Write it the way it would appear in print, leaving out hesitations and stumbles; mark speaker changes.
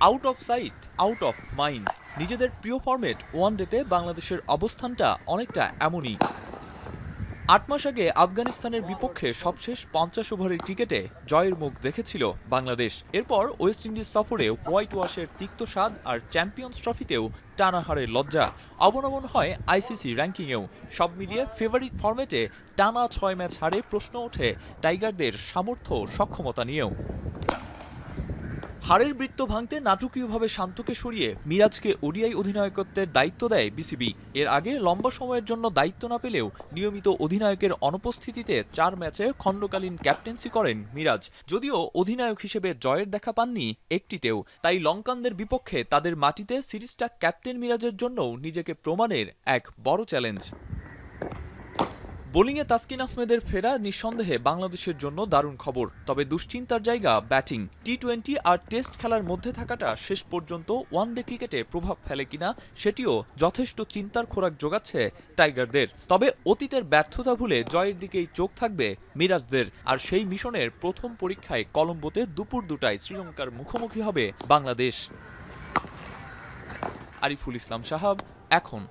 Speaker 1: Out of sight out of mind. নিজেদের প্রিয় format ওয়ানডেতে বাংলাদেশের অবস্থানটা অনেকটা এমনই। ৮ মাস আগে আফগানিস্তানের বিপক্ষে সবশেষ ৫০ ওভারের ক্রিকেটে জয়ের মুখ দেখেছিল বাংলাদেশ। এরপর ওয়েস্ট ইন্ডিজ সফরে হোয়াইট ওয়াশের তিক্ত স্বাদ আর চ্যাম্পিয়ন্স ট্রফিতেও টানা হারের লজ্জা। অবনমন হয় আইসিসি র্যাঙ্কিংয়েও। সব মিলিয়ে ফেভারিট ফরম্যাটে টানা ৬ ম্যাচ হারে প্রশ্ন ওঠে টাইগারদের সামর্থ্য সক্ষমতা নিয়েও। হারের বৃত্ত ভাঙতে নাটকীয়ভাবে শান্তকে সরিয়ে মিরাজকে ওডিআই অধিনায়কত্বের দায়িত্ব দেয় বিসিবি। এর আগে লম্বা সময়ের জন্য দায়িত্ব না পেলেও নিয়মিত অধিনায়কের অনুপস্থিতিতে ৪ ম্যাচে খণ্ডকালীন ক্যাপ্টেন্সি করেন মিরাজ। যদিও অধিনায়ক হিসেবে জয়ের দেখা পাননি একটিতেও, তাই লঙ্কানদের বিপক্ষে তাদের মাটিতে সিরিজটা ক্যাপ্টেন মিরাজের জন্যও নিজেকে প্রমাণের এক বড় চ্যালেঞ্জ। বোলিংয়ে তাসকিন আহমেদের ফেরা নিঃসন্দেহে বাংলাদেশের জন্য দারুণ খবর। তবে দুশ্চিন্তার জায়গা ব্যাটিং। টি-20 আর টেস্ট খেলার মধ্যে থাকাটা শেষ পর্যন্ত ওয়ানডে ক্রিকেটে প্রভাব ফেলে কিনা সেটিও যথেষ্ট চিন্তার খোরাক যোগাচ্ছে টাইগারদের। তবে অতীতের ব্যর্থতা ভুলে জয়ের দিকেই চোখ থাকবে মিরাজদের। আর সেই মিশনের প্রথম পরীক্ষায় কলম্বোতে দুপুর ২টায় শ্রীলঙ্কার মুখোমুখি হবে বাংলাদেশ। আরিফুল ইসলাম সাহাব, এখন।